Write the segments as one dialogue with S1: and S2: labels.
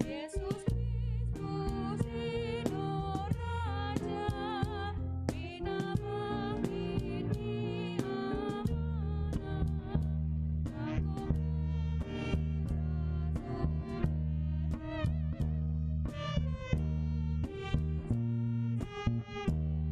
S1: Yesus Kristus Hidup Raja, Bina menghini amanah, Aku berita sore.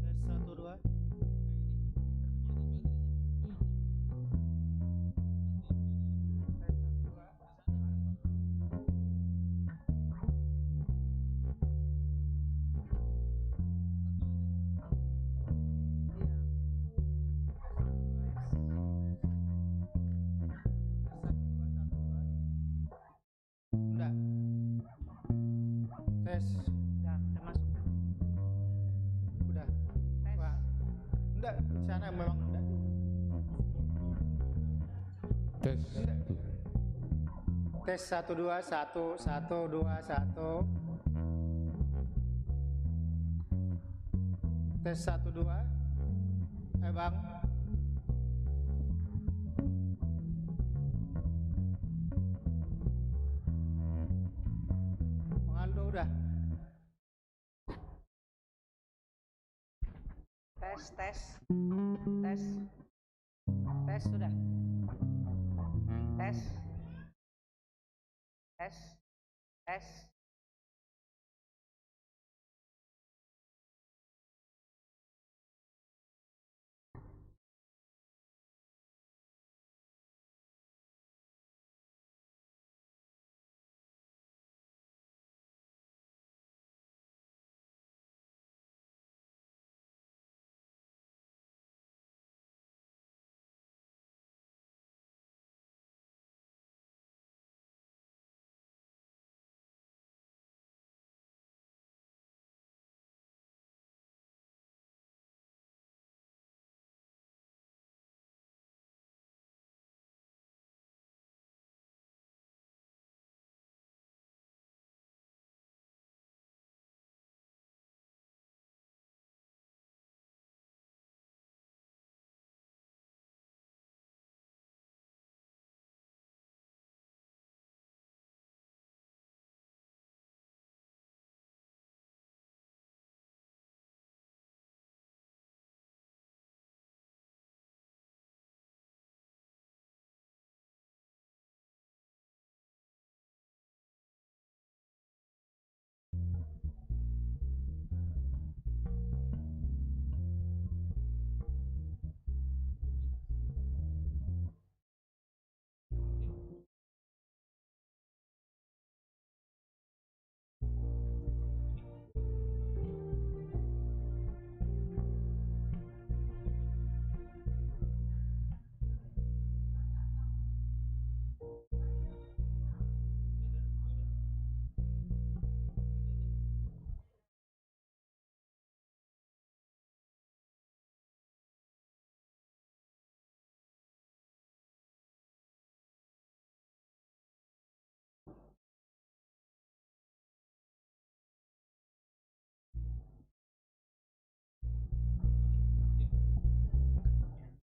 S2: Tes 1 2. Udah. Tes.
S3: Udah masuk.
S2: Udah.
S3: Tes.
S2: Wah. Enggak, di sana memang enggak.
S4: Tes.
S2: Tes 1 2 1 1 2 1. Tes 1 2. Bang. Bang Aldo udah.
S3: Tes, tes. Tes. Tes sudah. Tes. Tes. Tes.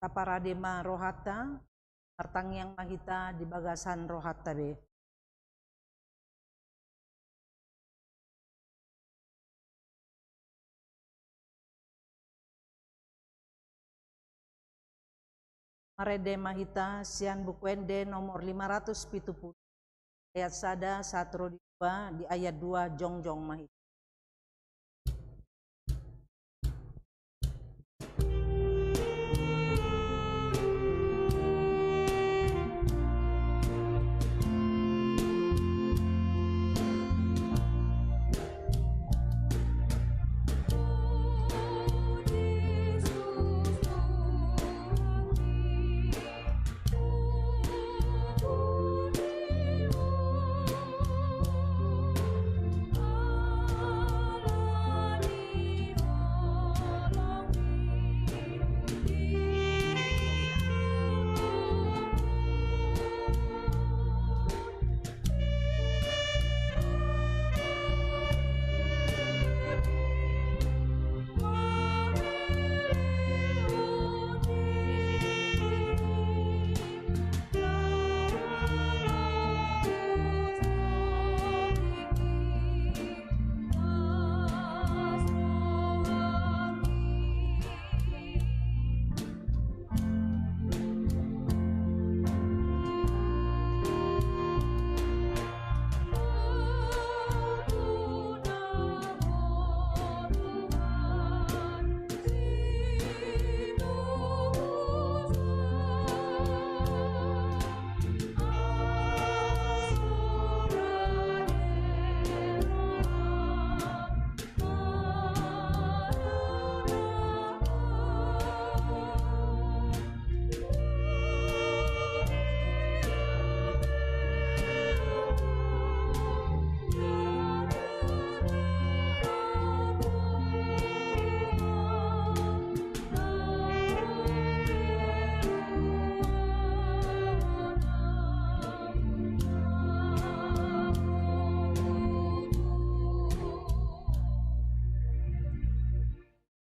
S3: Kaparadema rohata, martang yang mahita di bagasan rohata be. Marede mahita sian bukwende nomor 570 ayat sada satro di ayat 2 jongjong mahita.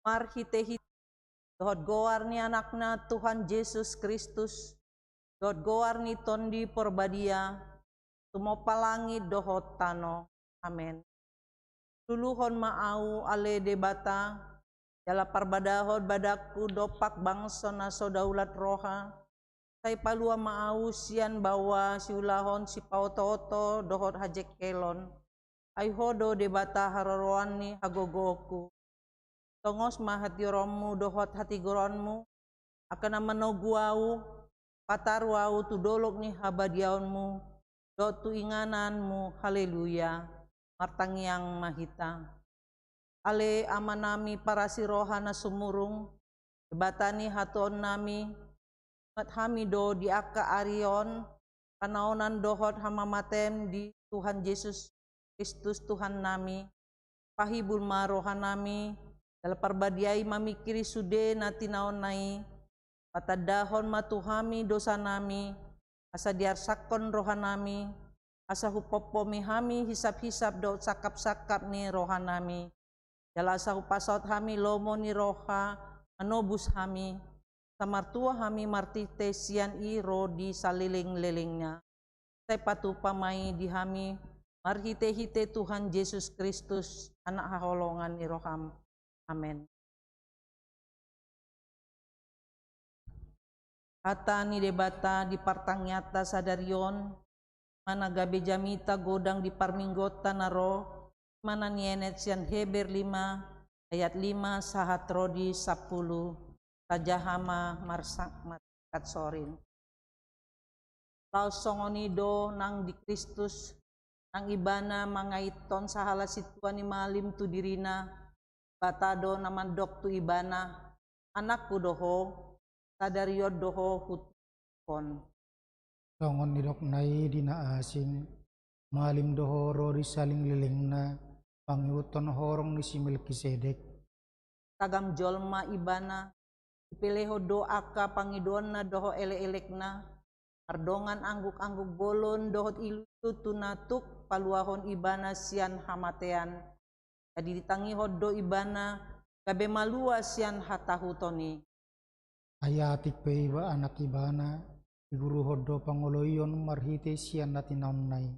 S3: Marhite-hite dohot goar ni anakna Tuhan Yesus Kristus, dohot goar ni tondi porbadia, tumopalangi dohot tano. Amen. Duluhon maau ale debata, jala parbadahot badaku dopak bangsa na sodaulat roha, say palua maau sian bawa siulahon si pauto-oto dohot hajek kelon, ay hodo debata hararoan ni hagogoku. Tongos mahati romu dohot hati goronmu, akan manoguau, patarwau tu dolok ni habadiaunmu, dot tu ingananmu, haleluya, martang yang mahita. Ale amanami para siroha na sumurung, debatani haton nami, mat hamido di aka arion, panaonan dohot hamamatem di Tuhan Yesus Kristus Tuhan nami, pahibul maroha nami, dalam parbadiai mamikiri sude nati naon nai, patadahon matuhami dosa nami, asa diarsakon rohanami, asa hupopomi hami hisap-hisap do sakap-sakap ni rohanami, jala asa hupasot hami lomo ni roha, anobus hami, samartua hami martite sian iro di saliling-lilingnya, say patupamai di hami, marhite-hite Tuhan Yesus Kristus, anak haholongan ni roham. Amen. Kata ni debata di partang nyata sadarion, mana gabe jamita godang di parminggota naro, mana nienet sian Heber 5 ayat 5 sahat rodi 10 tajahama marsak matkat sorin. Laos songonido nang di Kristus, nang ibana mangaiton sahala situan ni malim tu dirina, batado naman dok tu ibana, anakku doho, sadariod doho hutkon.
S2: Songon nidok nai dina asing, malim doho rori saling lilingna, pangiuton horong ni si Melkisedek.
S3: Tagam jolma ibana, ipeleho doa ka pangidon na doho ele-elekna, ardongan angguk-angguk bolon dohot ilu tunatuk paluahon ibana sian hamatean. Jadi ditangi hodo ibana gabe malua sian hatahutoni.
S2: ayatik pe iba anak ibana iguru hodo pangoloyon marhite sian nati naunay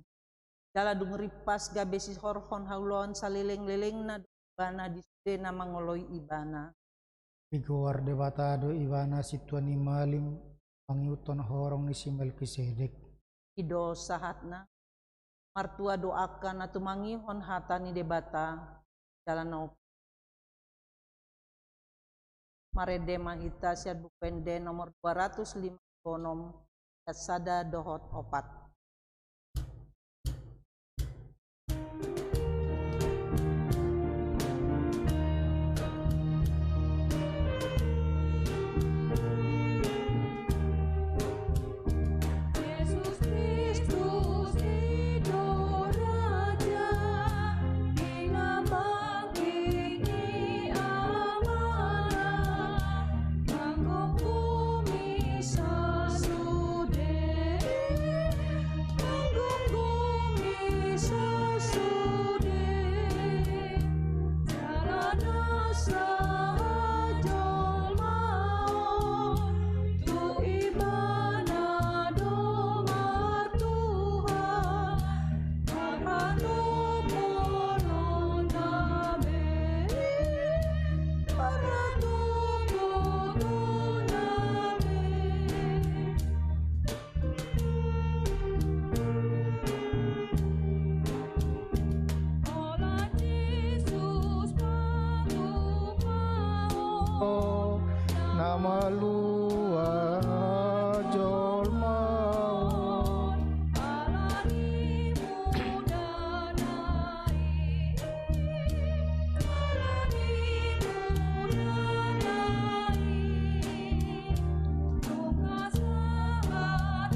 S3: Dala dungripas gabe si horhon haulon saliling-liling na ibana disude na mangoloy ibana.
S2: igowar debatado ibana situan ni malim pangiuton horong ni si Melkisedek
S3: Ido sahatna martua doakan na tumangihon hata ni debata jalan no marede mahita siad bupende nomor 205 sada dohot opat.
S1: Yesus Kristus Hidup Raja, binabangkini amanah, mangkok bumi sasude, mangkok bumi sasude, jalana sahajol maut, tu ibana domar Tuhan, marhanu ponon nabe, marhanu ponon nabe. Ola Yesus pangumao,
S2: oh nama luar jol mau
S1: alani muda naik, alani muda naik, luka sahat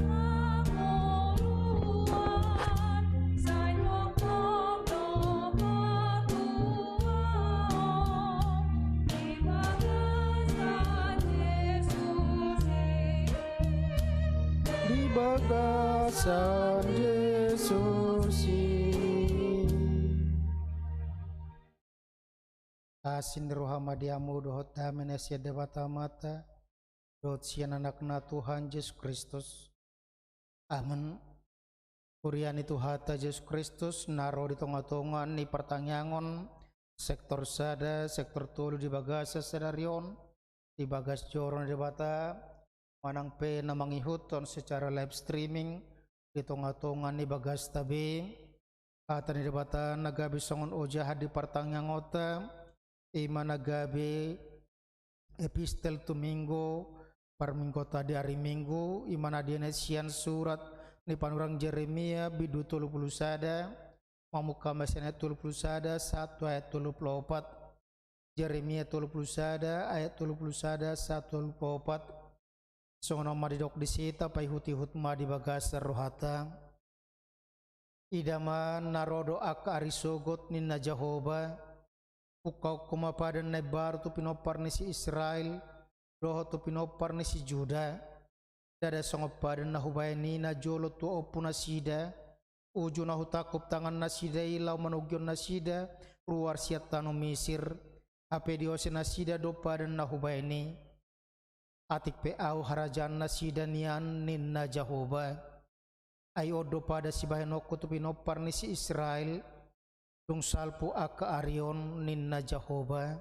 S1: panguluan, say lokong nomor tuang, di bagasan Yesus
S2: di bagasan Yesus asin rohamadiamu dohot damen asia debata mata dohot sian anakna Tuhan Yesus Kristus amen kurian itu hata Yesus Kristus naro di tonga-tongan ni pertanyangon sektor sada sektor tulu di bagasa sadarion di bagas joron debata manang pe na mangihuton secara live streaming di tonga-tongan ni bagas tabi ata ni debata nagabi songon ojah di pertanyangota ima nagabi epistel tu minggu par minggu tadi hari minggu imana sian surat ni panurang Jeremia bidu 30 sada mamuka masana 30 sada 1 ayat 34 Jeremia 30 sada ayat 30 sada 1 34 songono madidok disita pai huti-hut di bagasar rohata idaman narodo aka arisogot ninna Jehovah ukau kumapadan na bar tu pinopar ni si Israel roho tu pinopar ni si Juda dada songopadan na hubayani na jolo tu opu na sida uju na hutakop tangan na sida ilaw manugyon na sida ruar siat tano Misir ape diose na sida do padan na hubayani atik pe au harajan na sida nian ninna Jehovah ay odo pada si bahenoko tu pinopar ni si Israel dung salpu aka arion ninna Jehovah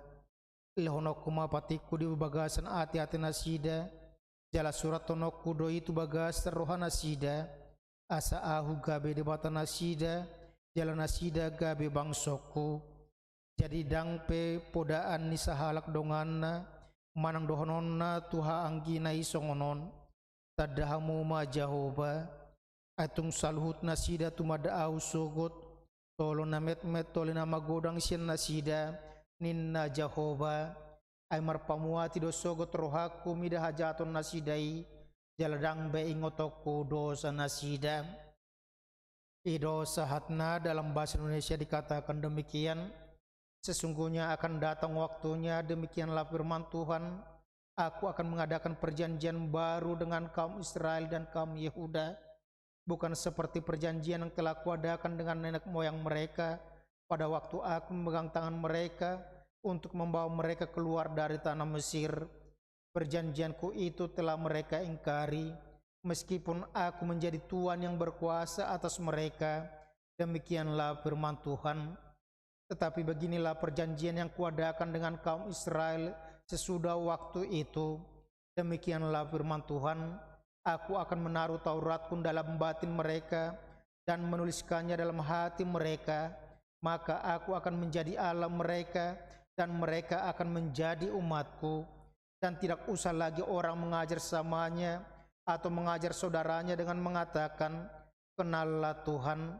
S2: lehonoku mapatiku di bagasan ati-ati nasida jala surat tonoku do itu bagas rohana sida asa ahu gabe di bata nasida jala nasida gabe bangsoku jadi dangpe podaan ni sahalak donganna manang dohononna tuha anggina isongonon tadahamu ma Jehovah atung salhut nasida tumada au sogot tolo na met tolo na magodang sian nasida ninna Jehovah ay marpamuati do sogot rohaku mida hajaton nasidai jaladang be ingotoku dosa nasida ido sahatna dalam bahasa Indonesia dikatakan demikian sesungguhnya akan datang waktunya demikianlah firman Tuhan aku akan mengadakan perjanjian baru dengan kaum Israel dan kaum Yehuda bukan seperti perjanjian yang telah kuadakan dengan nenek moyang mereka pada waktu aku memegang tangan mereka untuk membawa mereka keluar dari tanah Mesir. Perjanjianku itu telah mereka ingkari, meskipun aku menjadi Tuhan yang berkuasa atas mereka. Demikianlah firman Tuhan. Tetapi beginilah perjanjian yang kuadakan dengan kaum Israel sesudah waktu itu. Demikianlah firman Tuhan. Aku akan menaruh Tauratku dalam batin mereka dan menuliskannya dalam hati mereka. Maka aku akan menjadi Allah mereka dan mereka akan menjadi umatku. Dan tidak usah lagi orang mengajar samanya atau mengajar saudaranya dengan mengatakan, kenallah Tuhan,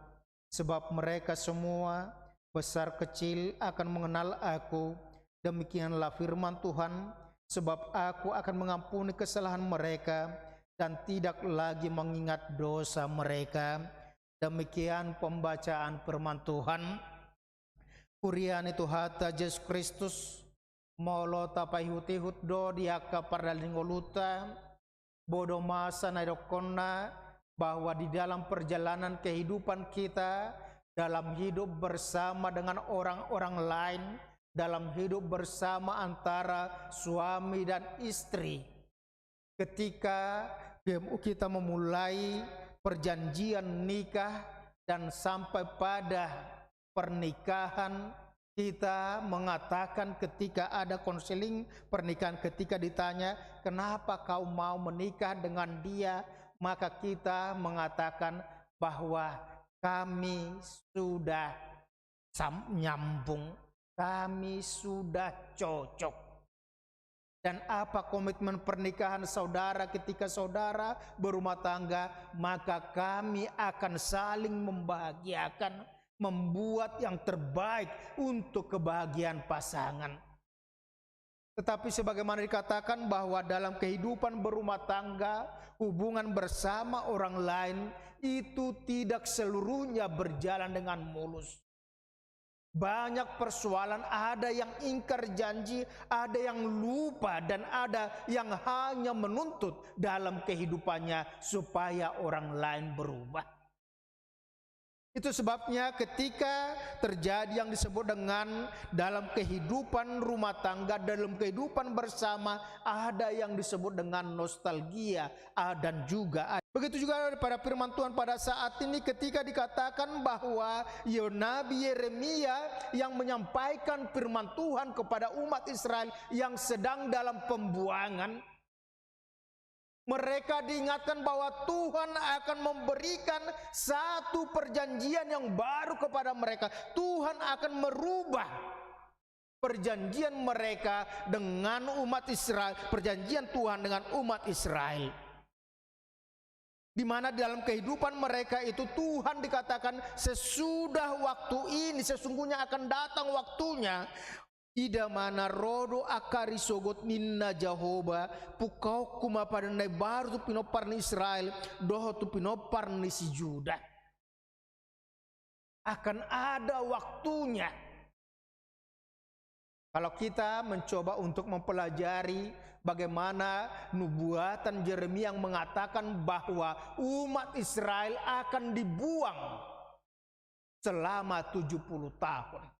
S2: sebab mereka semua besar kecil akan mengenal aku. Demikianlah firman Tuhan, sebab aku akan mengampuni kesalahan mereka dan tidak lagi mengingat dosa mereka. Demikian pembacaan firman Tuhan. Kurian itu hata Yesus Kristus molo tapai hutihut do diaka pardalinggoluta bodo masa naidokonna, bahwa di dalam perjalanan kehidupan kita, dalam hidup bersama dengan orang-orang lain, dalam hidup bersama antara suami dan istri, ketika kita memulai perjanjian nikah dan sampai pada pernikahan, kita mengatakan ketika ada konseling pernikahan, ketika ditanya kenapa kau mau menikah dengan dia, maka kita mengatakan bahwa kami sudah nyambung, kami sudah cocok. Dan apa komitmen pernikahan saudara ketika saudara berumah tangga? Maka kami akan saling membahagiakan, membuat yang terbaik untuk kebahagiaan pasangan. Tetapi sebagaimana dikatakan bahwa dalam kehidupan berumah tangga, hubungan bersama orang lain itu tidak seluruhnya berjalan dengan mulus. Banyak persoalan, ada yang ingkar janji, ada yang lupa, dan ada yang hanya menuntut dalam kehidupannya supaya orang lain berubah. Itu sebabnya ketika terjadi yang disebut dengan dalam kehidupan rumah tangga, dalam kehidupan bersama, ada yang disebut dengan nostalgia, dan juga begitu juga pada firman Tuhan pada saat ini ketika dikatakan bahwa Nabi Yeremia yang menyampaikan firman Tuhan kepada umat Israel yang sedang dalam pembuangan. Mereka diingatkan bahwa Tuhan akan memberikan satu perjanjian yang baru kepada mereka. Tuhan akan merubah perjanjian mereka dengan umat Israel, perjanjian Tuhan dengan umat Israel. Di mana dalam kehidupan mereka itu Tuhan dikatakan sesudah waktu ini sesungguhnya akan datang waktunya. Ida mana rodo akari sogot ninna Jehovah pukau kuma pada nai baru tu pinopar ni Israel doho tu pinopar ni si Juda. Akan ada waktunya. Kalau kita mencoba untuk mempelajari bagaimana nubuatan Yeremia yang mengatakan bahwa umat Israel akan dibuang selama 70 tahun.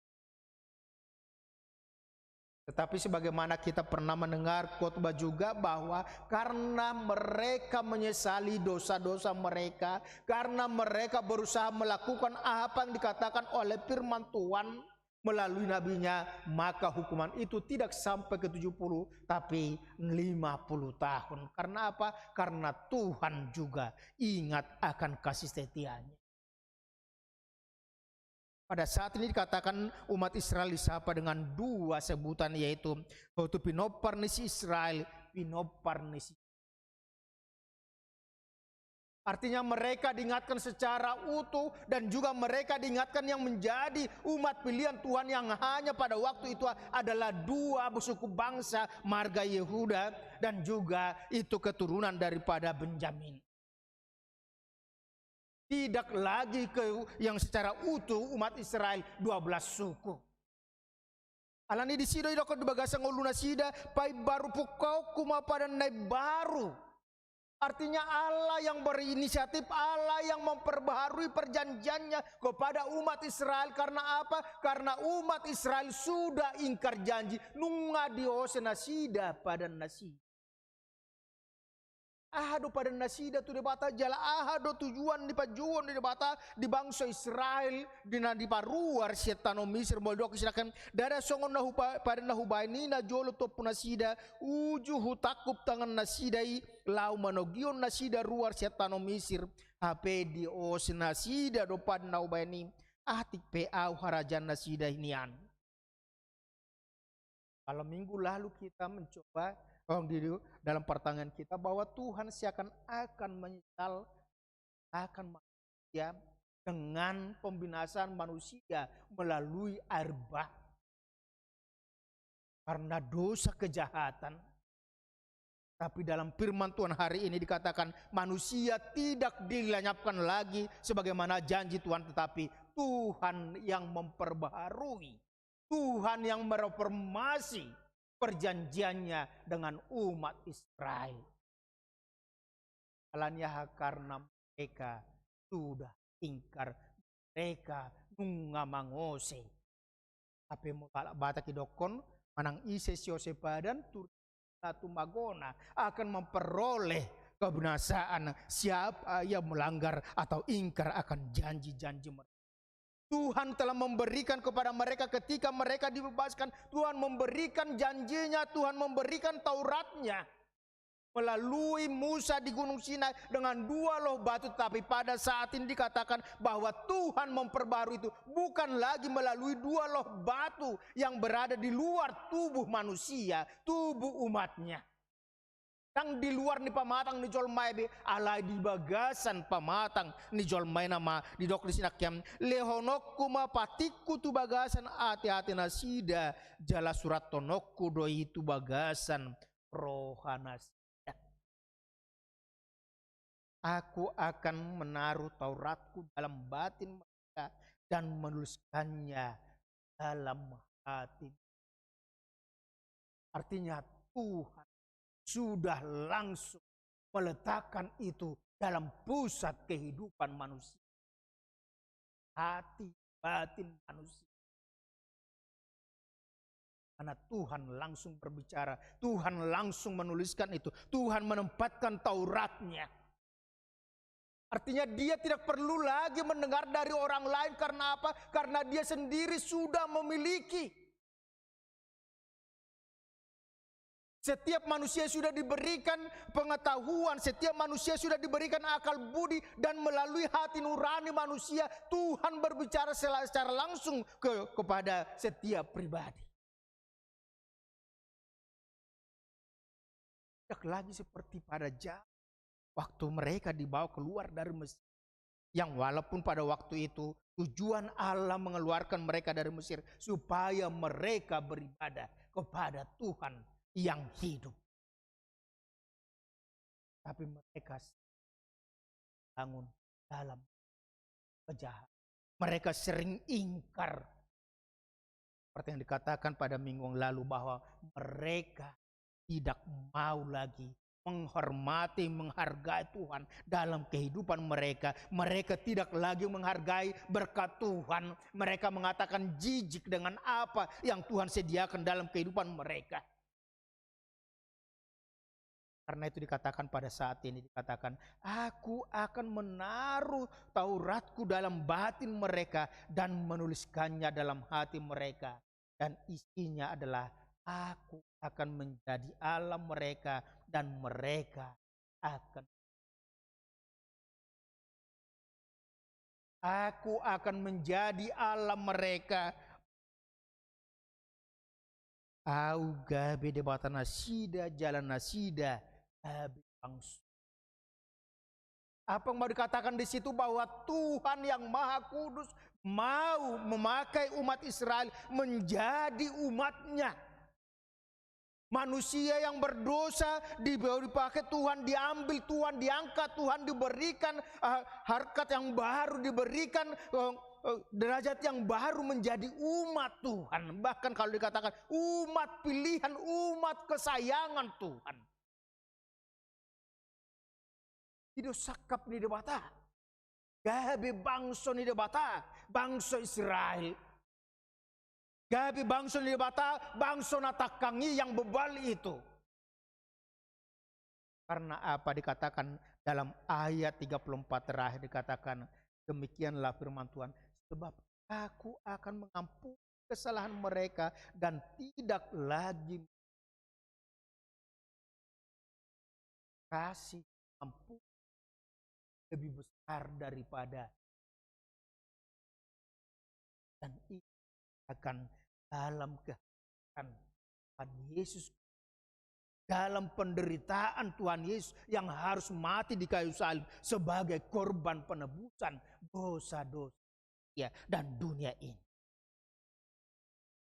S2: Tetapi sebagaimana kita pernah mendengar khotbah juga bahwa karena mereka menyesali dosa-dosa mereka, karena mereka berusaha melakukan apa yang dikatakan oleh firman Tuhan melalui nabinya, maka hukuman itu tidak sampai ke 70 tapi 50 tahun. Karena apa? Karena Tuhan juga ingat akan kasih setianya. Pada saat ini dikatakan umat Israel disapa dengan dua sebutan, yaitu pinopar nisi Israel, pinopar nisi. Artinya mereka diingatkan secara utuh dan juga mereka diingatkan yang menjadi umat pilihan Tuhan yang hanya pada waktu itu adalah dua suku bangsa, marga Yehuda dan juga itu keturunan daripada Benjamin. Tidak lagi yang secara utuh umat Israel 12 suku. Alani di sido idokot bagasang uluna sida pai baru pukau kuma pada nai baru. Artinya Allah yang berinisiatif, Allah yang memperbaharui perjanjiannya kepada umat Israel. Karena apa? Karena umat Israel sudah ingkar janji. Nunga diose nasida pada nasi. ahado pada nasida tu debata jala ahado tujuan di pajuan di debata di bangsa Israel di paruar setano Misir moldok silakan dada songon nahu pada nahu baini na jolo to punasida uju hutakup tangan nasidai lau manogion nasida ruar setano Misir HP di os nasida do pada nahu baini ahtik PA harajan nasida inian. Kalau minggu lalu kita mencoba dalam pertanyaan kita bahwa Tuhan akan menyesal akan manusia dengan pembinasaan manusia melalui air bah karena dosa kejahatan. Tapi dalam firman Tuhan hari ini dikatakan manusia tidak dilenyapkan lagi sebagaimana janji Tuhan, tetapi Tuhan yang memperbaharui, Tuhan yang mereformasi perjanjiannya dengan umat Israel. Alanya karena mereka sudah ingkar, mereka nungamangose. Tapi mukala bata kidokon manang ise siose badan satu magona akan memperoleh kebinasaan siapa yang melanggar atau ingkar akan janji-janji mereka. Tuhan telah memberikan kepada mereka ketika mereka dibebaskan. Tuhan memberikan janjinya, Tuhan memberikan Tauratnya melalui Musa di Gunung Sinai dengan 2 loh batu. Tapi pada saat ini dikatakan bahwa Tuhan memperbarui itu bukan lagi melalui 2 loh batu yang berada di luar tubuh manusia, tubuh umatnya. Yang di luar ni pamatang ni jolmai be alai di bagasan pamatang ni jolmai nama di dok di sinakyam lehonok kuma patiku tu bagasan ati-ati nasida jala surat tonokku doi tu bagasan rohanas. Aku akan menaruh Tauratku dalam batin mereka dan menuliskannya dalam hati. Artinya Tuhan sudah langsung meletakkan itu dalam pusat kehidupan manusia. Hati batin manusia. Karena Tuhan langsung berbicara, Tuhan langsung menuliskan itu, Tuhan menempatkan Tauratnya. Artinya dia tidak perlu lagi mendengar dari orang lain. Karena apa? Karena dia sendiri sudah memiliki. Setiap manusia sudah diberikan pengetahuan, setiap manusia sudah diberikan akal budi, dan melalui hati nurani manusia Tuhan berbicara secara langsung kepada setiap pribadi. Tidak lagi seperti pada zaman waktu mereka dibawa keluar dari Mesir, yang walaupun pada waktu itu tujuan Allah mengeluarkan mereka dari Mesir supaya mereka beribadah kepada Tuhan yang hidup. Tapi mereka bangun dalam kejahatan. Mereka sering ingkar. Seperti yang dikatakan pada minggu yang lalu bahwa mereka tidak mau lagi menghormati, menghargai Tuhan dalam kehidupan mereka. Mereka tidak lagi menghargai berkat Tuhan. Mereka mengatakan jijik dengan apa yang Tuhan sediakan dalam kehidupan mereka. Karena itu dikatakan pada saat ini, dikatakan, aku akan menaruh Tauratku dalam batin mereka dan menuliskannya dalam hati mereka. Dan isinya adalah, aku akan menjadi Allah mereka dan mereka akan. Aku akan menjadi Allah mereka. Auga bede bata nasida jalan nasida. Apa yang mau dikatakan di situ? Bahwa Tuhan yang Maha Kudus mau memakai umat Israel menjadi umatnya. Manusia yang berdosa dipakai Tuhan, diambil Tuhan, diangkat Tuhan, diberikan harkat yang baru, diberikan derajat yang baru menjadi umat Tuhan. Bahkan kalau dikatakan umat pilihan, umat kesayangan Tuhan. Itu sakap ni debata. Gabi bangsa ni debata, bangsa Israel. Gabi bangsa ni debata, bangsa natakangi yang bebal itu. Karena apa dikatakan dalam ayat 34 terakhir dikatakan demikianlah firman Tuhan, sebab aku akan mengampuni kesalahan mereka dan tidak lagi kasih ampun lebih besar daripada, dan itu akan dalam kehadiran Tuhan Yesus, dalam penderitaan Tuhan Yesus yang harus mati di kayu salib sebagai korban penebusan dosa-dosa ya dan dunia ini.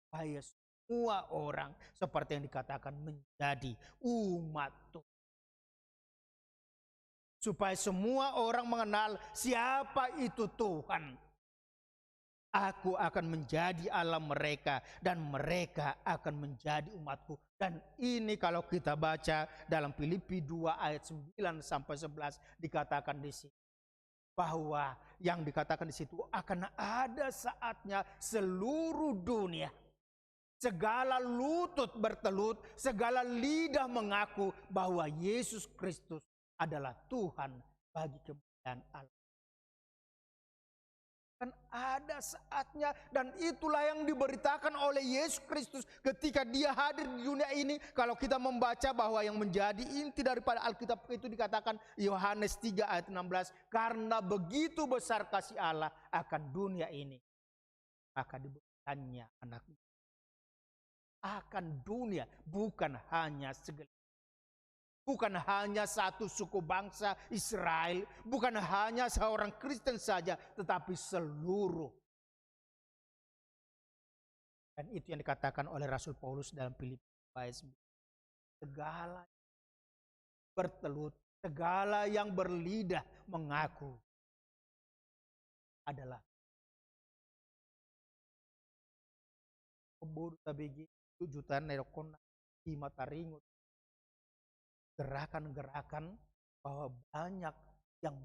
S2: Supaya semua orang seperti yang dikatakan menjadi umat Tuhan. Supaya semua orang mengenal siapa itu Tuhan. Aku akan menjadi Allah mereka dan mereka akan menjadi umatku. Dan ini kalau kita baca dalam Filipi 2 ayat 9 sampai 11 dikatakan di situ bahwa yang dikatakan di situ akan ada saatnya seluruh dunia, segala lutut bertelut, segala lidah mengaku bahwa Yesus Kristus adalah Tuhan bagi kemuliaan Allah. Kan ada saatnya, dan itulah yang diberitakan oleh Yesus Kristus ketika dia hadir di dunia ini. Kalau kita membaca bahwa yang menjadi inti daripada Alkitab itu dikatakan Yohanes 3 ayat 16, karena begitu besar kasih Allah akan dunia ini, maka diberikannya anaknya akan dunia, bukan hanya segelintir. Bukan hanya satu suku bangsa Israel, bukan hanya seorang Kristen saja, tetapi seluruh. Dan itu yang dikatakan oleh Rasul Paulus dalam Filipi ayat 9. Segala bertelut, segala yang berlidah mengaku adalah bodoh tabegi tujuan nerokona di mataringut. Gerakan-gerakan bahwa banyak yang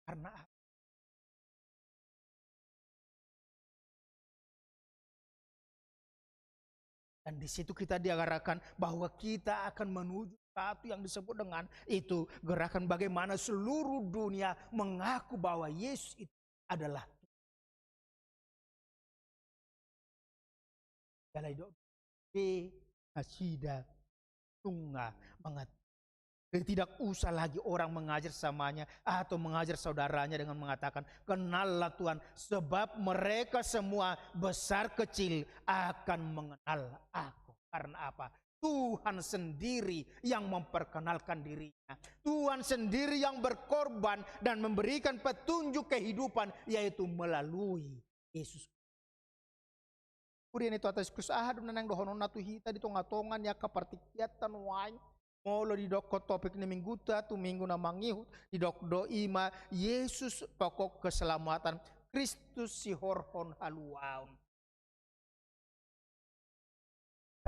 S2: karena dan di situ kita diarahkan bahwa kita akan menuju satu yang disebut dengan itu gerakan bagaimana seluruh dunia mengaku bahwa Yesus itu adalah Hasida Tunga mengat. Tidak usah lagi orang mengajar samanya atau mengajar saudaranya dengan mengatakan kenallah Tuhan, sebab mereka semua besar kecil akan mengenal aku. Karena apa? Tuhan sendiri yang memperkenalkan dirinya. Tuhan sendiri yang berkorban dan memberikan petunjuk kehidupan, yaitu melalui Yesus. Kemudian itu atas Kristus ahad menang dohonon natu hita di tonga-tongan ya kapartikiatan wain. Molo di doko topik ni minggu tu minggu na mangihut di dok do ima Yesus pokok keselamatan Kristus si horhon haluaun.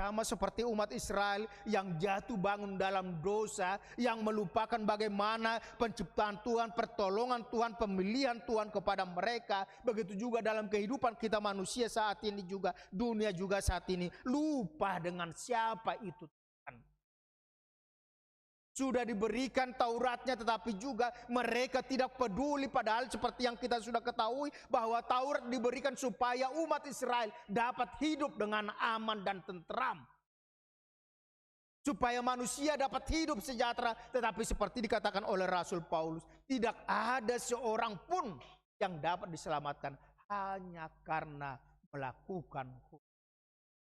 S2: Sama seperti umat Israel yang jatuh bangun dalam dosa, yang melupakan bagaimana penciptaan Tuhan, pertolongan Tuhan, pemilihan Tuhan kepada mereka. Begitu juga dalam kehidupan kita manusia saat ini juga, dunia juga saat ini. Lupa dengan siapa itu Tuhan. Sudah diberikan Tauratnya, tetapi juga mereka tidak peduli. Padahal seperti yang kita sudah ketahui bahwa Taurat diberikan supaya umat Israel dapat hidup dengan aman dan tentram. Supaya manusia dapat hidup sejahtera. Tetapi seperti dikatakan oleh Rasul Paulus, tidak ada seorang pun yang dapat diselamatkan hanya karena melakukan hukum.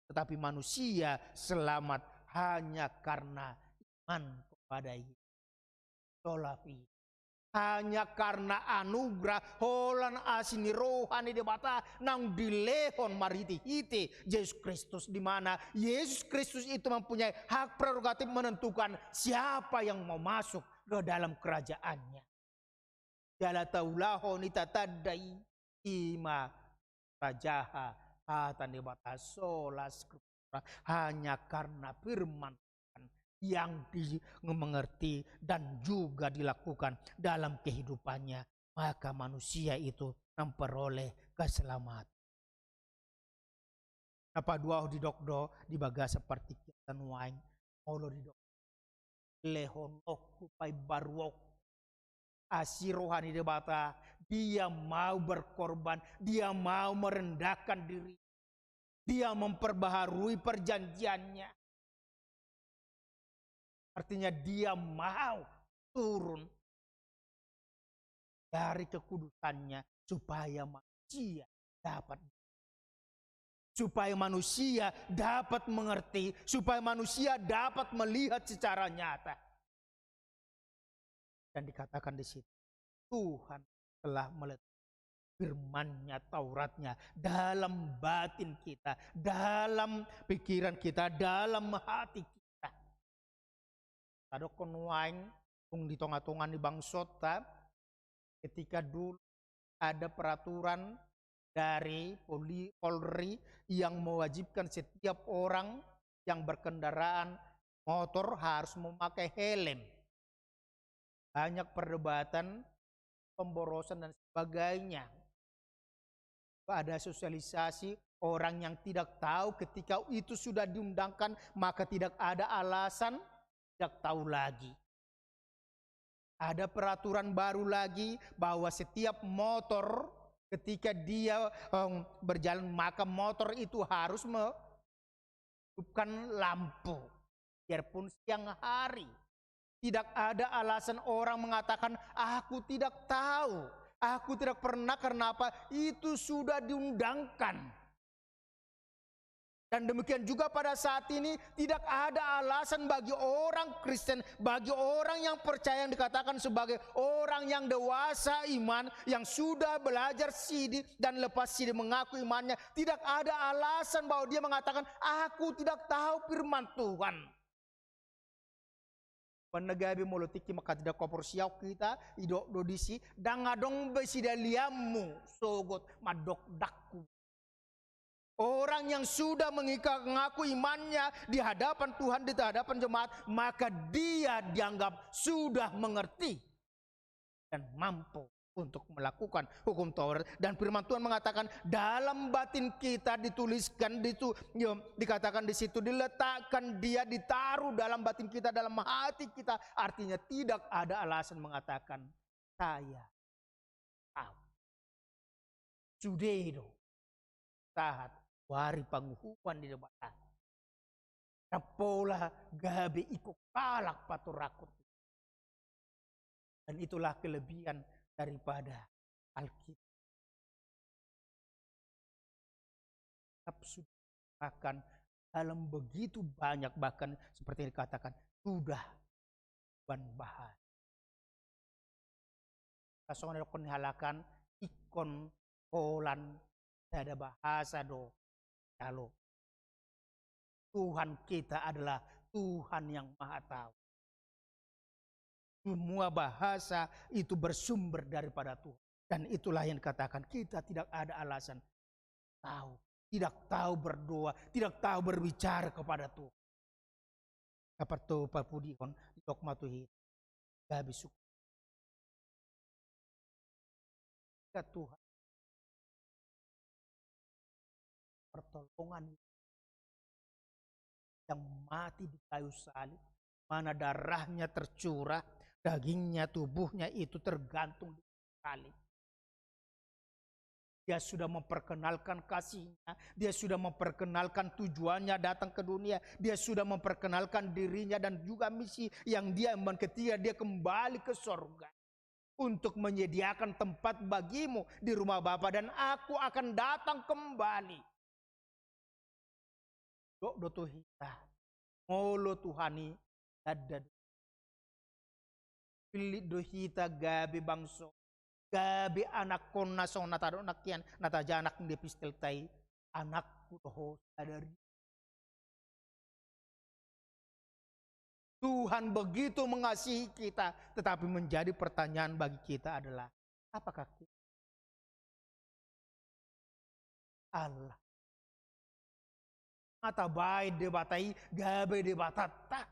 S2: Tetapi manusia selamat hanya karena iman kepada Yesus. Tolapi. Hanya karena anugerah holan asini rohani debata nang dilehon mariti hite Yesus Kristus, di mana Yesus Kristus itu mempunyai hak prerogatif menentukan siapa yang mau masuk ke dalam kerajaannya. Jala taulahon itatadai ima rajaha hatan debata solas hanya karena firman yang dimengerti dan juga dilakukan dalam kehidupannya, maka manusia itu memperoleh keselamatan. Apa dua di dokdo di baga seperti kita nuain molo di dok lehonok kupai baruok asirohani debata dia mau berkorban, dia mau merendahkan diri, dia memperbaharui perjanjiannya. Artinya dia mau turun dari kekudusannya supaya manusia dapat mengerti, supaya manusia dapat melihat secara nyata. Dan dikatakan di situ, Tuhan telah meletakkan firman-Nya, Tauratnya dalam batin kita, dalam pikiran kita, dalam hati kita. Ada konwain di tonga-tongan di bangsota ketika dulu ada peraturan dari Polri yang mewajibkan setiap orang yang berkendaraan motor harus memakai helm. Banyak perdebatan, pemborosan dan sebagainya. Ada sosialisasi orang yang tidak tahu ketika itu sudah diundangkan maka tidak ada alasan tidak tahu lagi. Ada peraturan baru lagi bahwa setiap motor ketika dia berjalan maka motor itu harus menghidupkan lampu biarpun siang hari. Tidak ada alasan orang mengatakan aku tidak tahu, aku tidak pernah, karena apa? Itu sudah diundangkan. Dan demikian juga pada saat ini tidak ada alasan bagi orang Kristen, bagi orang yang percaya yang dikatakan sebagai orang yang dewasa iman, yang sudah belajar sidi dan lepas sidi mengaku imannya, tidak ada alasan bahwa dia mengatakan aku tidak tahu firman Tuhan. Penagabi molotiki maka tidak kopor siau kita idok dodisi dangadong besidaliamu sogot madok dakku. Orang yang sudah mengaku imannya di hadapan Tuhan, di hadapan jemaat, maka dia dianggap sudah mengerti dan mampu untuk melakukan hukum Taurat. Dan firman Tuhan mengatakan dalam batin kita dituliskan, dikatakan di situ, diletakkan dia, ditaruh dalam batin kita, dalam hati kita. Artinya tidak ada alasan mengatakan saya tahu. Sudedo saat wari panguhuan di debat. Napola gabe ikut kalak paturakut. Dan itulah kelebihan daripada Alkitab. Sudah akan dalam begitu banyak, bahkan seperti yang dikatakan sudah bahas. Kasongan kon halakan ikon holan ada bahasa do. Kalau Tuhan kita adalah Tuhan yang Maha Tahu. Semua bahasa itu bersumber daripada Tuhan. Dan itulah yang dikatakan kita tidak ada alasan tahu. Tidak tahu berdoa, tidak tahu berbicara kepada Tuhan. Dapat tu papudikon di dokmatuhi. Gabi suku. Tuhan. Pertolongan yang mati di kayu salib, mana darahnya tercurah, dagingnya, tubuhnya itu tergantung di salib. Dia sudah memperkenalkan kasihnya, dia sudah memperkenalkan tujuannya datang ke dunia, dia sudah memperkenalkan dirinya dan juga misi yang dia emban ketika dia kembali ke sorga untuk menyediakan tempat bagimu di rumah Bapa, dan aku akan datang kembali. Do Tuhita, molo Tuhani ada pilih dohita gabi bangso, gabi anak kon nasong natado nakyan nataja anak di pistil tay anakku doho sadari. Tuhan begitu mengasihi kita, tetapi menjadi pertanyaan bagi kita adalah apakah kita Allah atau baik debatai gabe debatata,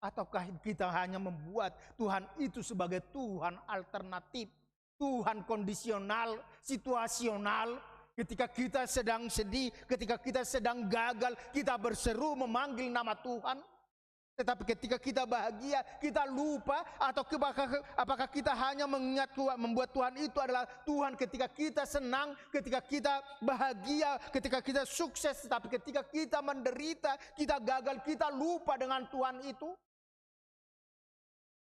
S2: ataukah kita hanya membuat Tuhan itu sebagai Tuhan alternatif, Tuhan kondisional, situasional, Ketika kita sedang sedih, ketika kita sedang gagal, kita berseru memanggil nama Tuhan. Tetapi ketika kita bahagia, kita lupa, atau apakah kita hanya mengingat Tuhan, membuat Tuhan itu adalah Tuhan ketika kita senang, ketika kita bahagia, ketika kita sukses. Tetapi ketika kita menderita, kita gagal, kita lupa dengan Tuhan itu.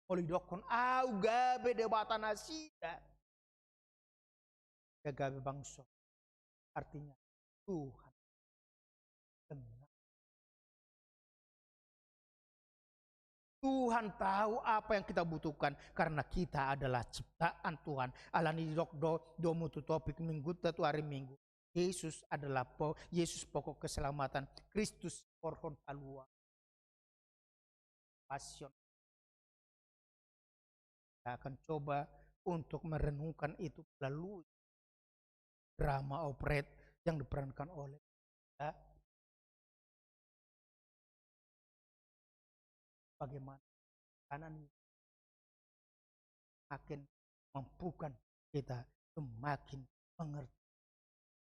S2: Oli dokon au gabe debatan asida. Gabe bangso. Artinya Tuhan benar. Tuhan tahu apa yang kita butuhkan karena kita adalah ciptaan Tuhan. Alani dok do mutu topik minggu tu hari Minggu. Yesus adalah Yesus pokok keselamatan. Kristus porhon palua. Passion. Kita akan coba untuk merenungkan itu melalui drama operet yang diperankan oleh kita. Bagaimana kanan makin mampukan kita semakin mengerti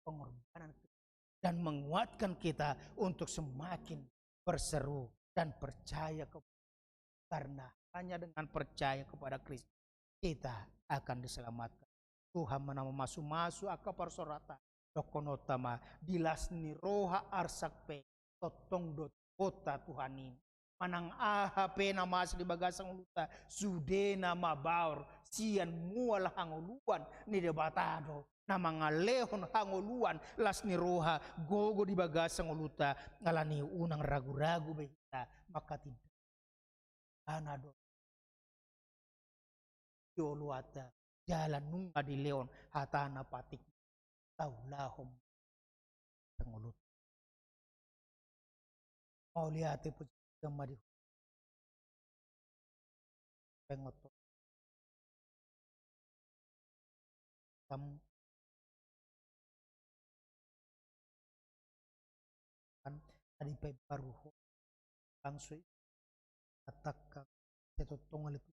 S2: pengorbanan kita dan menguatkan kita untuk semakin berseru dan percaya karena hanya dengan percaya kepada Kristus kita akan diselamatkan. Tuhan menama masu aka persorata dokonotama dilasni roha arsakpe totong dot kota Tuhan ini. Manang AHP nama asli bagasang luta sude nama baur sian mual hangoluan ni debatado nama ngalehon hangoluan las ni roha gogo di bagasang luta ngalani unang ragu-ragu behita maka tidak anado yoluata jalan nunga di leon hatana patik taulahom sangulut mau lihat itu mari pengoto kamu kan tadi pe baru langsung katakan setotong itu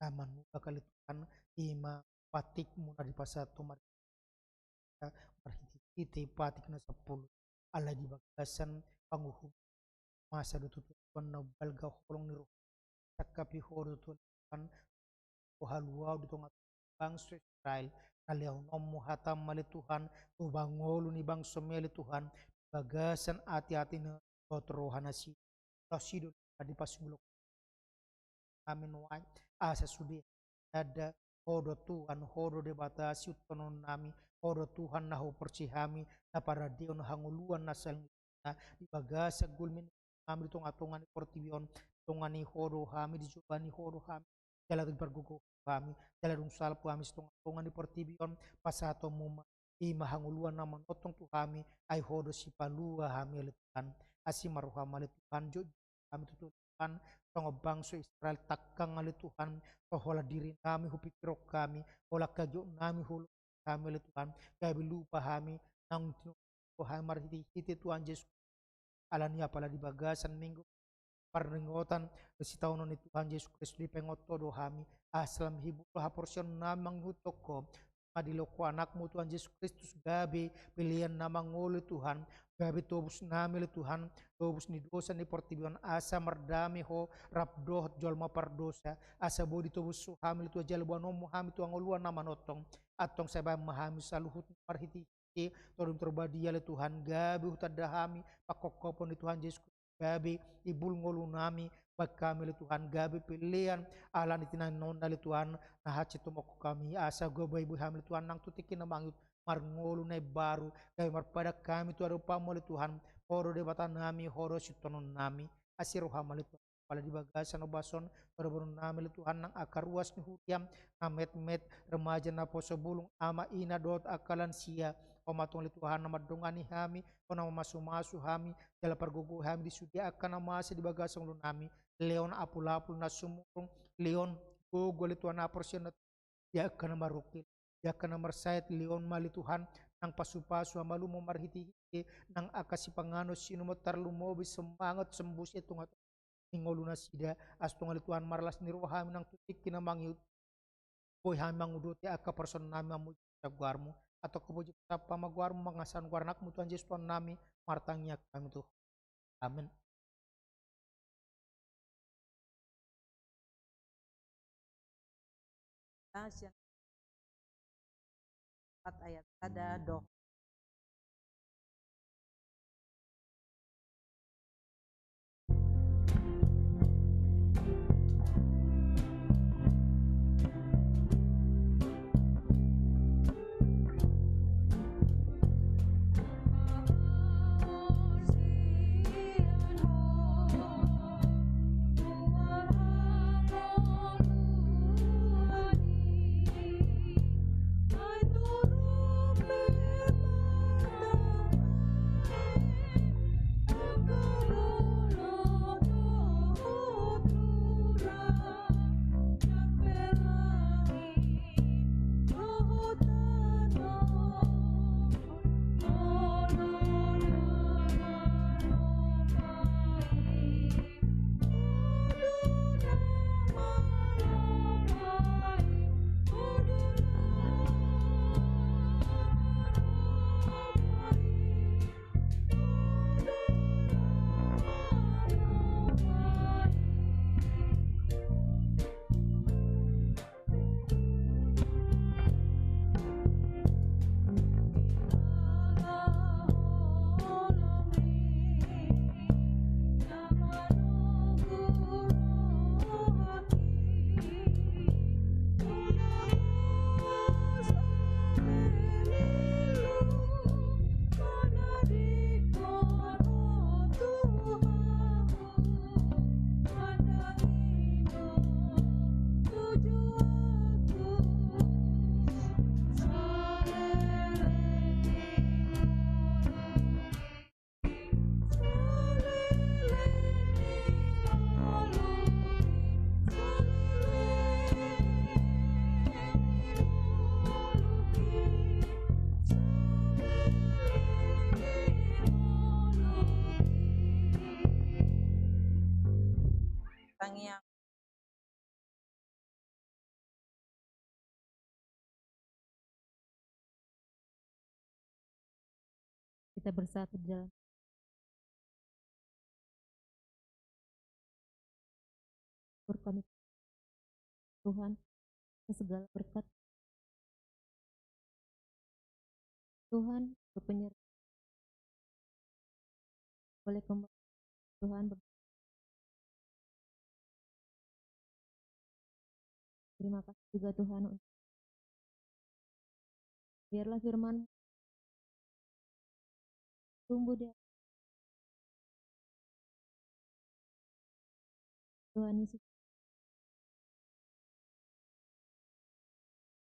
S2: aman bakal itu kan ima patik muna di pasato mari marhiti patik na 10 ala di bagasan panguhub masa dututu na balga holong ni roh takapi horo tuan halua di tengah bangsa Israel kaliau nomu hatam mali Tuhan tu bangolu ni bangsa meli Tuhan bagasan hati-hati na rohana si rasidu di pasubulok amin wai asa sudi ada hodo Tuhan hodo debatasi utonon nami hodo Tuhan nahu persihami na para dion hanguluan nasal di bagasa gulmin kami di tonga-tonga ni portibion tonga ni hodo kami di juba ni hodo kami jalan bergugu kami jalan salpu kami tonga-tonga ni portibion pasato muma ima hanguluan nama notong tu kami ai hodo si palua kami letuhan asimaruha mali Tuhan jo kami tutupan tonga bangsa Israel takang ali Tuhan hola diri kami hupikiro kami hola kajo nami hulu kami ali Tuhan kami lupa kami nang Tuhan marhiti Tuhan Yesus alania pala di bagasan minggu parningotan si taunon itu Tuhan Yesus Kristus di pengoto do kami aslam hibu ha porsion namang hutoko madiloko anakmu Tuhan Yesus Kristus gabi pilihan namang ngulu Tuhan gabi tobus nami Tuhan tobus ni dosa ni portibion asa merdami ho rabdoh jolma pardosa asa bodi tobus su hamil tu jalbuan nomu hamil tu angoluan nama notong atong sabay mahami saluhut marhiti tolong terbadia le Tuhan gabi hutadahami pakokopon di Tuhan Yesus gabi ibul ngolu nami bag kami le Tuhan gabi pilihan alan itinan non dali Tuhan nahaci tumoko kami asa goba ibu hamil Tuhan nang tutikin na mangyut marngolu na baru gabi marpada kami tu arupa mo le Tuhan horo debatan nami horo sitonon nami asiru hamal Tuhan pala di bagasan obason berburu nami le Tuhan nang akaruas ni hutiam amet-met remaja na po sebulung ama ina dot akalan sia omatong li Tuhan nama dongani hami o nama masu-masu hami jala pargugu hami disudia akan nama di bagasang lu nami leon apul-apul na sumurung leon gogo li Tuhan aporsian na ya akan nama rukil ya akan nama sayat leon mali Tuhan nang pasu-pasu amalu mo marhiti nang akasi pangano sino mo tarlumobi semangat sembus itong at ingolu na sida astong li Tuhan marlas ni rohami nang tutik kinamang boy hami manguduti aka person nami guarmu atau kepuji apa maguarmu mengasan guarnakmu Tuhan Yesus Tuhan nami martangnya kami Tuhan. Amin.
S3: Ayat ada doh. Yang
S4: kita bersatu di dalam kami Tuhan segala berkat Tuhan kepenyertaan boleh kembali Tuhan. Terima kasih juga Tuhan, biarlah firman tumbuh di Tuhan Yesus.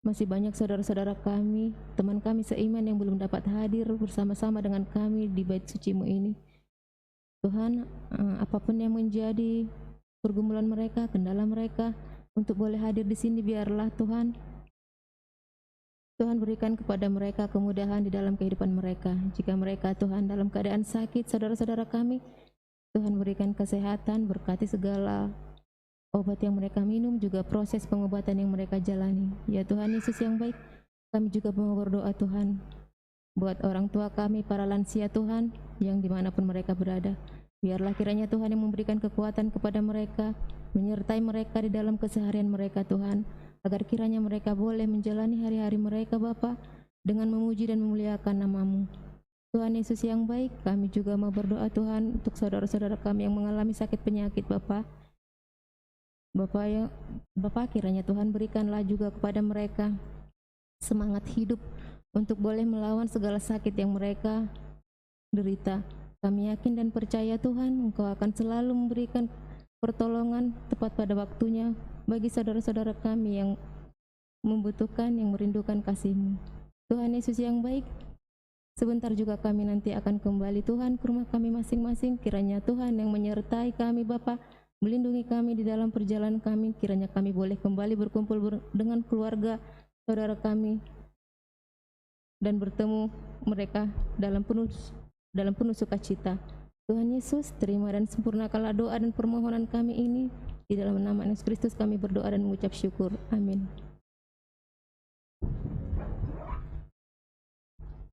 S4: Masih banyak saudara-saudara kami, teman kami seiman yang belum dapat hadir bersama-sama dengan kami di bait suci-Mu ini. Tuhan, apapun yang menjadi pergumulan mereka, kendala mereka, untuk boleh hadir di sini, biarlah Tuhan berikan kepada mereka kemudahan di dalam kehidupan mereka. Jika mereka Tuhan dalam keadaan sakit, saudara-saudara kami, Tuhan berikan kesehatan, berkati segala obat yang mereka minum, juga proses pengobatan yang mereka jalani. Ya Tuhan Yesus yang baik, kami juga mau berdoa Tuhan buat orang tua kami, para lansia Tuhan, yang dimanapun mereka berada. Biarlah kiranya Tuhan yang memberikan kekuatan kepada mereka, menyertai mereka di dalam keseharian mereka Tuhan, agar kiranya mereka boleh menjalani hari-hari mereka Bapa dengan memuji dan memuliakan nama-Mu. Tuhan Yesus yang baik, kami juga mau berdoa Tuhan untuk saudara-saudara kami yang mengalami sakit penyakit Bapa. Bapa kiranya Tuhan berikanlah juga kepada mereka semangat hidup untuk boleh melawan segala sakit yang mereka derita. Kami yakin dan percaya Tuhan, Engkau akan selalu memberikan pertolongan tepat pada waktunya bagi saudara-saudara kami yang membutuhkan, yang merindukan kasih-Mu. Tuhan Yesus yang baik, sebentar juga kami nanti akan kembali Tuhan ke rumah kami masing-masing. Kiranya Tuhan yang menyertai kami Bapa, melindungi kami di dalam perjalanan kami. Kiranya kami boleh kembali berkumpul dengan keluarga saudara kami dan bertemu mereka dalam penuh sukacita. Tuhan Yesus, terima dan sempurnakanlah doa dan permohonan kami ini. Di dalam nama Yesus Kristus kami berdoa dan mengucap syukur. Amin.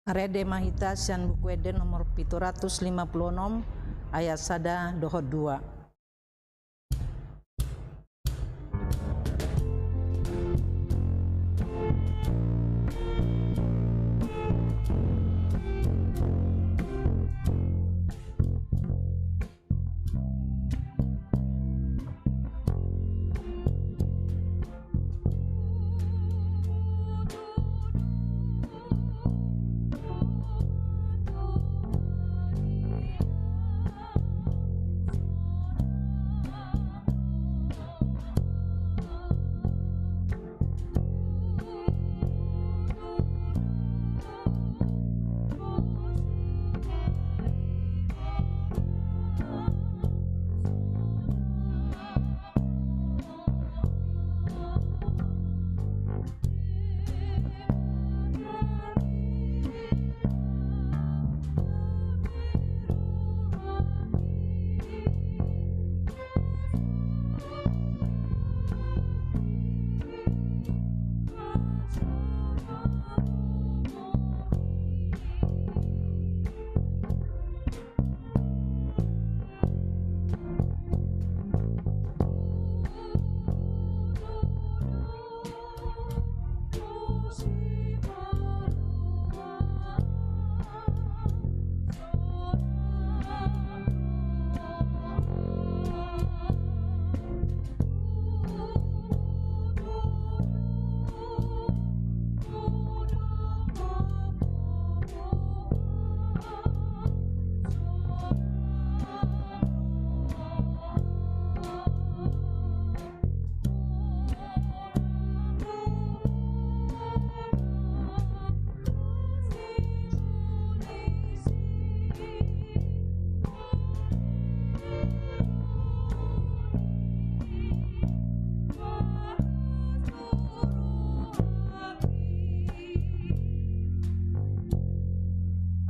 S3: Arede mahita sian buku eden nomor 756 ayat sada dohot 2.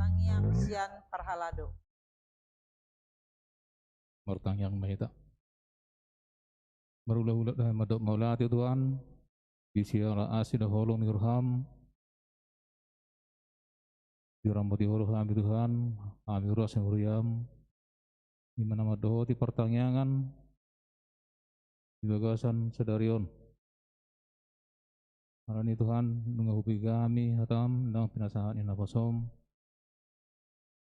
S3: Tangiang sian parhalado.
S5: Martang yang mahita. Marulah-ulah dah madok maulati Tuhan. Bisiala asid holong nirham. Dirambati holoh ami Tuhan. Ami uras yang huriam. Dimana madohoti pertanyaan. Di bagasan sedarion. Arani Tuhan nungahupi kami hatam nang pinasahan inapasom.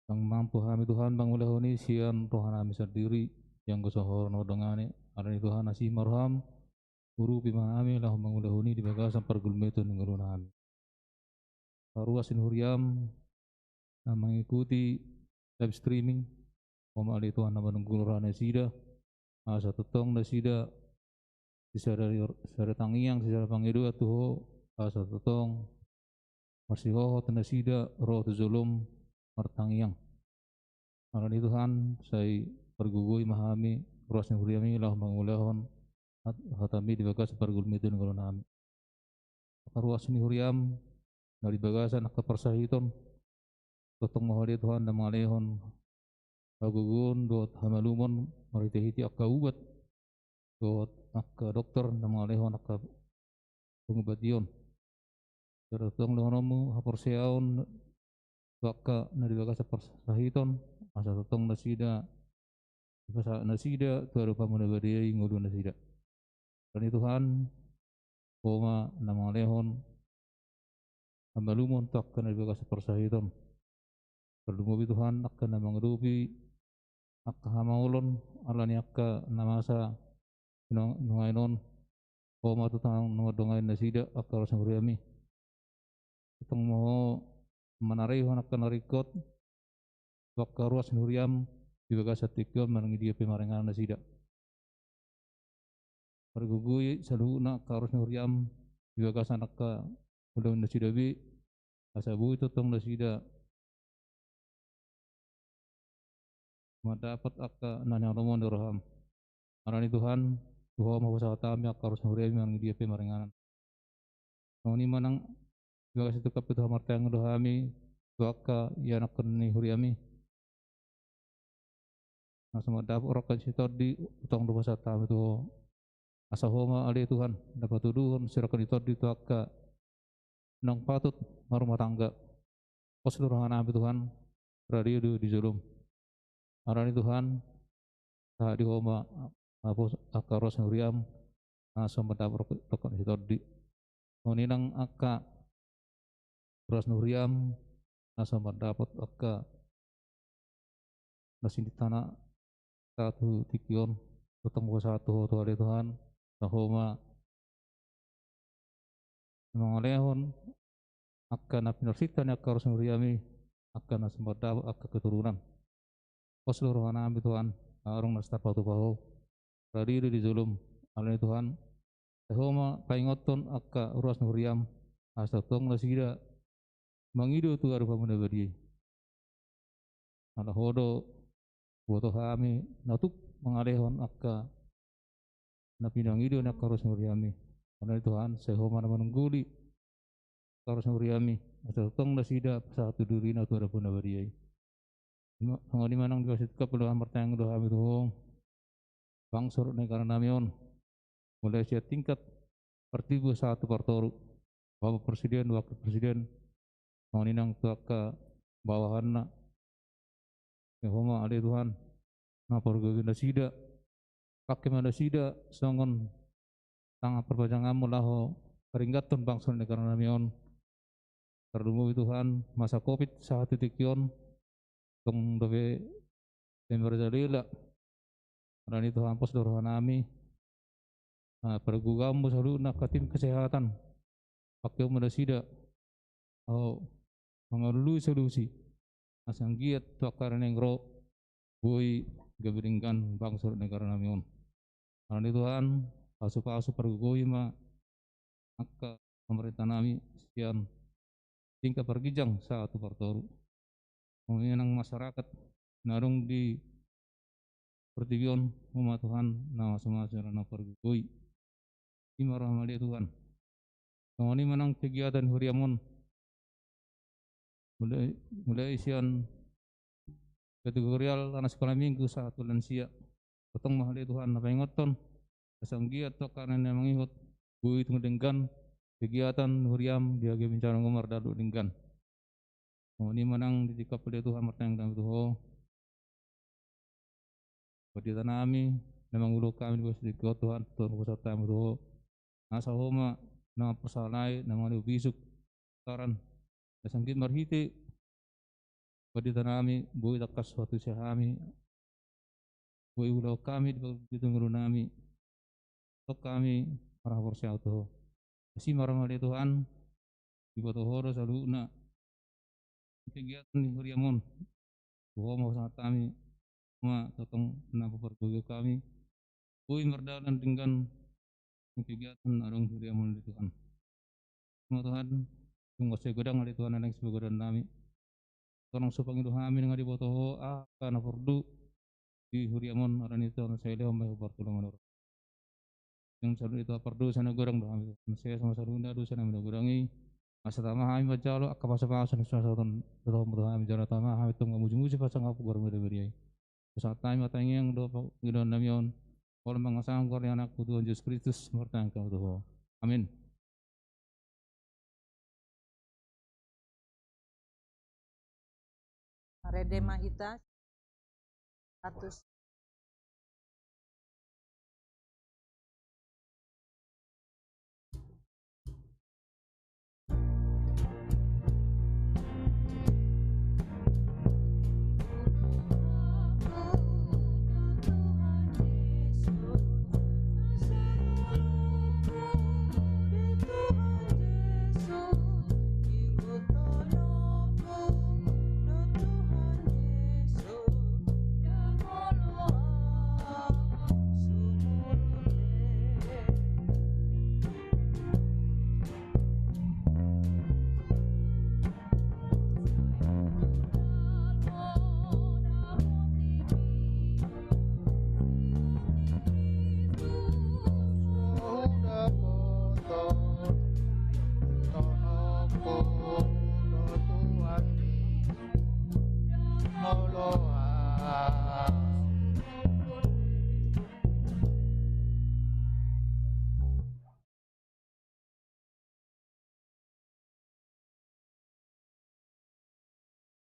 S5: Yang mampu kami Tuhan bangulahuni sian Tuhan kami sendiri yang kusohor no dengane arani Tuhan asih marham guru pimahami lah bangulahuni di bagasan pergulmetun ngurun kami. Paruasin huriam na mengikuti live streaming ali Tuhan nama nunggulurane sida asa tetong na sida sisa tangiang sisa pangidua tuho asa tetong masih hohot na sida roh tuzulum martangiang. Arani Tuhan saya pergugui mahami ruasnya huriami lah mangulahon hatami di bagas pergulmitun kalau nami. Ruas ni huriam dari bagasan ke persahiton totong mahali Tuhan dan mengalihon agugun dot hamalumon maritihiti akka ubat dot akka dokter dan mengalihon akka pengobation. Terutong lehonomu haporseaon waka na dibaga sa persahiton asa totong nasida basa nasida tuaro pamunabadiyay ngulo nasida kani Tuhan koma na mga lehon amalumon tak na dibaga sa persahiton perlumubi Tuhan akka na mga rupi akka hamaulon alani akka namasa nungainon koma tutang numadungay nasida akka rasang huriami tutong mo manarihon akan narikot wakka ruas huriam di bagas atikyon manangi dia pemarengan nasida pergugui saluna karus huriam di bagas anak ka udah nasida bi asabu itu tong nasida mendapat akka nanyang romon dirham arani Tuhan Tuhan mau sawatami karus huriam manangi dia pemarengan noni manang bagas itu kapit hamartang dohami waka yanak ni huriami nasama dap orokan sitodi utang doa satam itu asahoma ali Tuhan dapat tuduhan sirakan itu di waka nang patut marumah tangga seluruh anak Tuhan berada di zulum. Arani Tuhan saat di homa akaros nuriam langsung mendapat rokok di moninang aka ros nuriam langsung mendapat aka nasi di tanah satu tikion ketemu satu Tuhan Tuhan sahoma mengalehon akan napinorsitan aka ros nuriami akan nasi mendapat aka keturunan seluruh anak Tuhan arung nastar patu berdiri di zulum alani Tuhan sahoma paingoton aka ros nuriam asa tong nasida mangido tu arupa menabadi ala hodo boto kami natuk mengalehon akka napinang ido nak karus muriami alani Tuhan sahoma menungguli karus muriami asa tong nasida satu durina tu arupa menabadi ngoni manang diwasit ka peluang pertanyaan doa kami tuh bangsur negara namion mulai siap tingkat pertibu satu partoru bapak presiden wakil presiden ngoni nang tu akka bawahanna Yehoma ade Tuhan na porgogina sida pakai mana sida songon tanga perbajangan mulaho peringatan bangsa negara namion terdungu Tuhan masa covid saat tikion tong dobe temberjalila rani Tuhan pos dorohan nami pergugam selalu nak tim kesehatan pakai mana sida mengalului solusi asang giat tuakar nengro boy gabiringkan bangsa negara namion rani Tuhan pasu pergugoi ma akka pemerintah nami sekian tingkat pergijang satu partoru mengenang masyarakat narung di pertigion umat Tuhan nama semua sarana pergugoi imarah mali Tuhan ngoni menang kegiatan huriamon mulai isian kategorial anak sekolah minggu satu lansia potong mahal Tuhan apa ingoton asam giat to karena mengikut bui tengdengkan kegiatan huriam dia bencana ngomar dalu dengkan ini menang di tikap pada Tuhan mertang dan Tuhan pada tanami memang ulu kami di sedikit Tuhan Tuhan kusata Tuhan asa homa nama persalai nama lu bisuk taran sangkit marhiti pada tanami bui takas suatu sehami bui ulau kami di tunggu nami tok kami para porsial Tuhan si marah Tuhan di bawah horo selalu na kegiatan di huriamon Tuhan mau sangat kami ma totong kenapa pergugah kami bui merdalan dengan kegiatan arung huriamon di Tuhan semua Tuhan tunggu saya godang ada Tuhan yang sebagai godang kami tolong supaya itu kami dengan di bawah karena perdu di huriamon orang itu saya lewat mai pertolongan orang yang selalu itu perdu sana goreng doa kami saya sama sarunda dosa nama gorangi asa tama kami bacalo akka pasa-pasa nusa ton doa kami jara tama kami tong muju-muju pasang aku goreng beri saat kami matanya yang doa gidon namion kalau mengasang goreng anak Tuhan Yesus Kristus bertang kau Tuhan amin.
S3: Rede Mahita 100.
S1: Tuhan Yesus,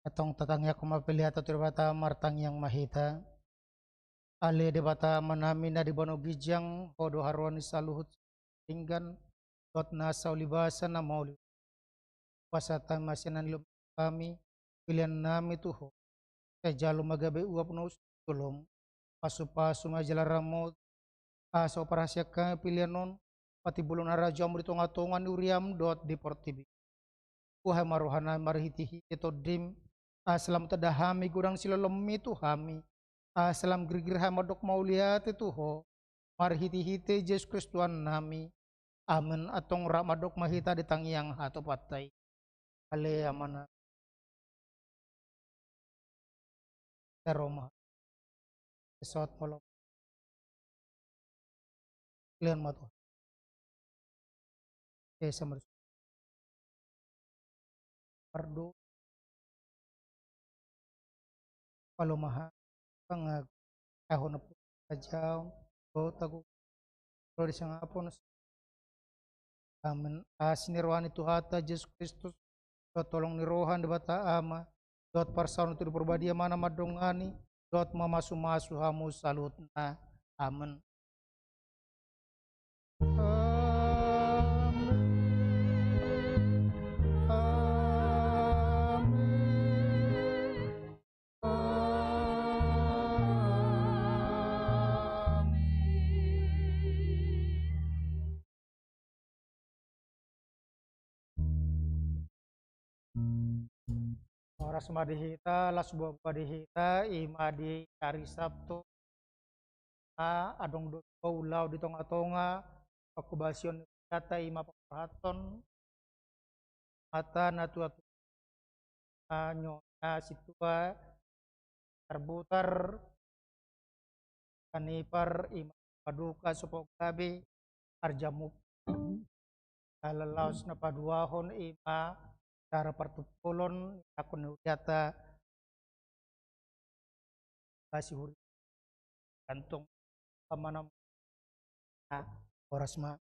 S2: Atong tatangya kumapili atau tirbata martang yang mahita. Ale debata manami na di bano gijang hodo haruan saluhut tinggan dot nasa ulibasa na mauli pasata masinan lum kami pilihan nami tuho jalo magabe uap no tulom pasu-pasu majalah ramo asa operasi kami pilihan non pati bulun arajo amri tonga-tonga ni uriam dot di portibi uhai maruhana marhiti-hiti to dim aslam tadahami gurang silolomi tu hami aslam gerigir hamadok mauliate tuho marhiti-hiti Yesus Kristus nami amen atong ramadok mahita di tangyang hato patay ale amana Roma esot polo klian mato samar pardo palomaha pangag ahon na po kajaw o tago Lord isang apon amen sinirwani tuhata Yesus Kristus dot tolong ni rohan di bata ama dot parsaun tu perbadia mana madongani dot mamasu-masu hamu salutna amen Oras madihita las buah madihita ima di hari Sabtu adong do ulau di tonga-tonga pakubasion data ima papahaton mata natu atu nyonya situa terbutar kanipar ima paduka supok gabi arjamuk lalaus na paduahon ima cara partupulon akun data kasih huri gantung mana oras ma